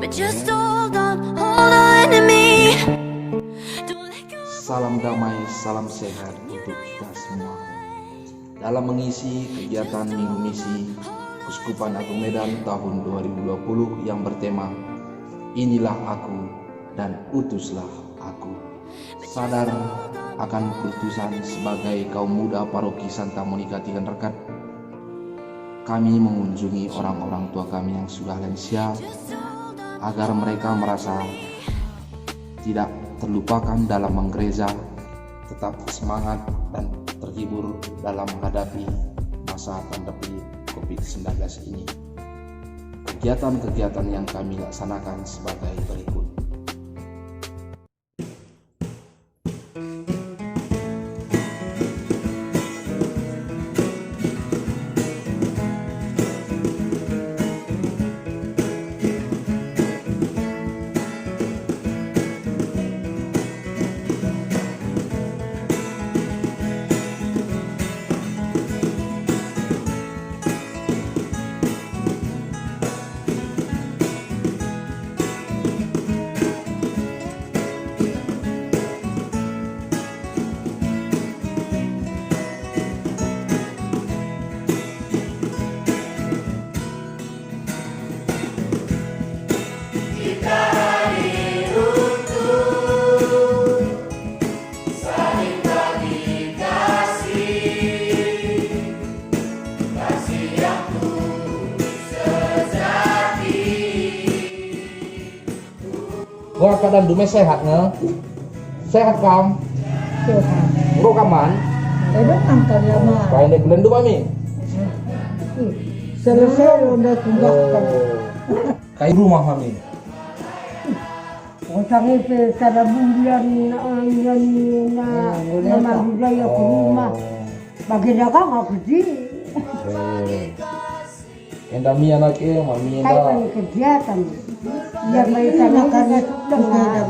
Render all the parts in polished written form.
Just hold on to me. Salam damai, salam sehat untuk kita semua. Dalam mengisi kegiatan Minggu Misi Keuskupan Agung Medan tahun 2020 yang bertema Inilah Aku dan Utuslah Aku. Sadar akan keutusan sebagai kaum muda paroki Santa Monica Tigan Rekat, kami mengunjungi orang-orang tua kami yang sudah lansia agar mereka merasa tidak terlupakan dalam menggereja, tetap semangat dan terhibur dalam menghadapi masa pandemi COVID-19 ini. Kegiatan-kegiatan yang kami laksanakan sebagai berikut. Gua kadang dume sehat nge, sehat kam, Sehat. gua kaman, Kan lama. kain dek belendu mami, Selesai udah tunggakkan. kain rumah mami, Utang itu sada bulan na nama budaya ke rumah. Bagi dagang aku sih. enda mi anak mami Kayak enda, kegiatan. Ya mereka makannya sudah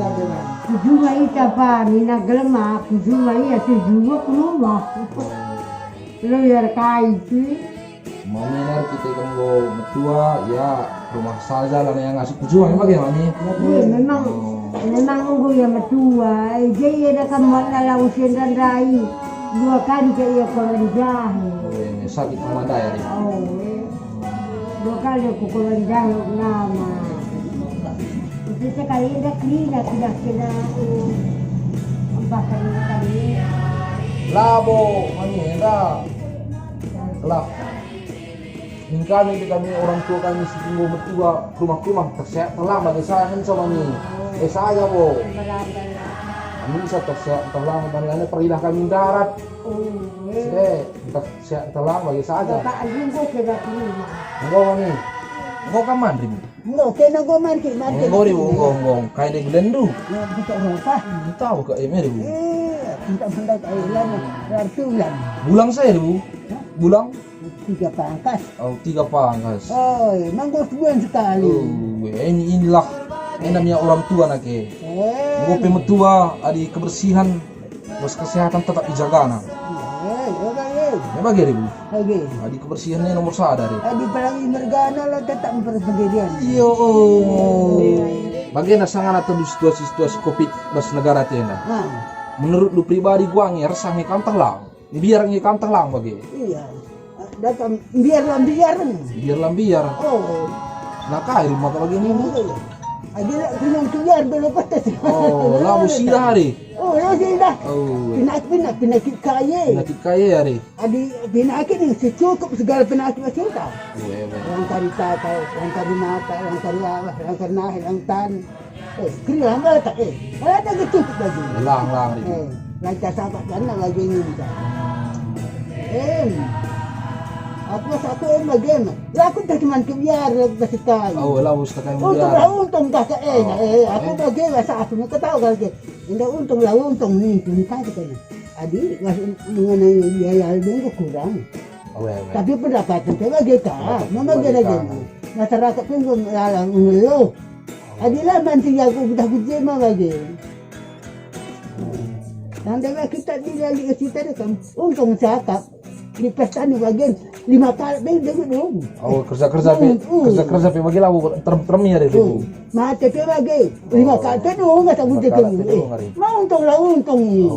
Kujunga ita pa mina gelema kujunga iya sejunga ke rumah. Lo ya kaiti. mami enda kita kan go metua ya rumah saja lah yang ngasih kujuan bagi mami, Memang unggu yang metua. Jadi ada kamu nala usian dan rai 2 kali kayak kolan jahe. sakit sama daya deh, Oh, 2 kali aku kolan jahe nama. Itu sekali ada klina tidak kena bakar kali. labo mami enda, lah. Kami di kami orang tua kami sitting metua rumah tersehat telah bagi saya kan sama ni. Saya bo. Kami bisa tersehat telah dan lainnya perilah kami darat. Tersehat telah bagi saja. Bapak Alunggo kena rumah. Enggak mami. Enggak kaman ribu. No, kena go manki. Enggak ribu enggak. Kayak di gelendu. Ya buka rumah. Tahu ke eme ribu. Kita mendapat ailan ratusan. Bulang saya ribu. Bulang. 3 pangkas. Oh 3 pangkas. Oh, manggo sebulan sekali. Inilah namanya orang tua nake. Gue pemetua adi kebersihan, bos kesehatan tetap dijaga nak. Ya bagi ribu. Oke. Adi kebersihannya nomor 1 dari. Adi palangi mergana lah tetap mempersendirian. Iyo. Bagaimana sangat atau di situasi covid bas negara tiada. Nah, Menurut lu pribadi gua ngerasa ngekan telang. Biar ngekan telang bagi. iya. Datang biar. Biar lambiar. Oh, Nah kaya rumah kalau begini. Adi nak kena keluar belum patas. Oh, labu sida hari. Oh, lah sudah. Oh, Penyakit kaya. nanti kaya hari. Adi penyakit ni secukup segala penyakit macam tu. Orang kari tata, orang kari mata, orang kari awas, orang kari nahi, orang tan. Kiri hamba tak ada kecukup lagi. Lang. Lancar sahabat kan lagi ini bisa. Aku bagaimana? Aku tak cuma kebiar kasih tahu. Oh, labu setakai Untung tak aku bagaimana saat itu kau tahu kan? Indah untung ni tuntas kan. Adi mengenai biaya lebih kurang. Tapi pendapatan saya bagi tak, mama gini. Masyarakat pun lalang ngeluh. Adilah manti aku dah kujema bagi. Dan kita dilihat kita kan untung cakap di pesta nih bagian 5 kali dong. Oh, kerja-kerja pe bagi labu termi ya itu. Mate pe bagi 5 kali dong enggak tahu Lima kali itu. dong, hari. Mau untung lah untung nih.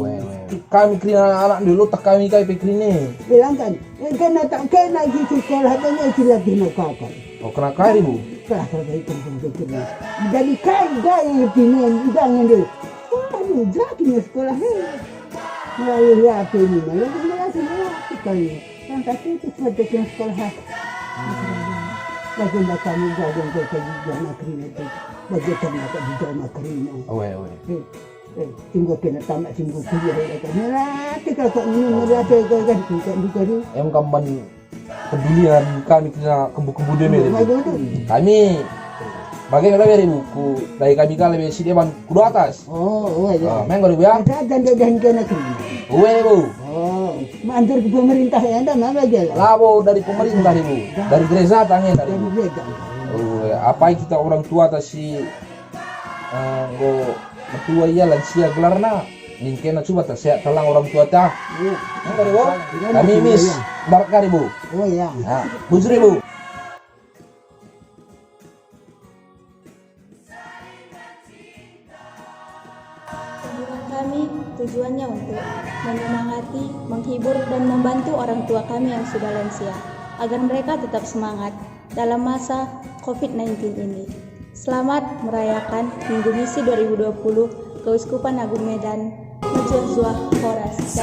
Kami krina anak dulu tak kami kai pe krine. Bilang kan, kena tak kena di sekolah banyak sila kena kakak. Oh, kena kai Bu. Kelas itu betul. Jadi kan yang pinen jangan dulu. Aduh, jadi sekolah ni. Melalui apa ini? Melalui sekali. Yang tadi itu sudah ke sekolah. Bagaimana kami jaga ke jamaah kerina itu? Bagaimana kami jamaah kerina? Sungguh kena tamat sungguh kuliah kan. Nanti kalau kau minum ada kan bukan. Em kamban pedulian kami kena kembu-kembu demi. Kami bagaimana dari buku dari kami kali besi depan kudu atas. Oh ya. Main kau ya? Dan kena kerina. Bu. Oh, mandur ke pemerintah ya anda mana aja? Labo dari pemerintah Bu. Dari gereja tanya dari. Dari gereja. Oh, apa kita orang tua atas si go mertua iya lansia gelarna ningkena coba tak sehat telang orang tua ta. Kami mis barkari Bu. Oh ya. Nah, bujuri Bu. Kami tujuannya untuk menyemangati, menghibur, dan membantu orang tua kami yang sudah lansia agar mereka tetap semangat dalam masa COVID-19 ini. Selamat merayakan Minggu Misi 2020 Keuskupan Agung Medan, Mercusuar Horas.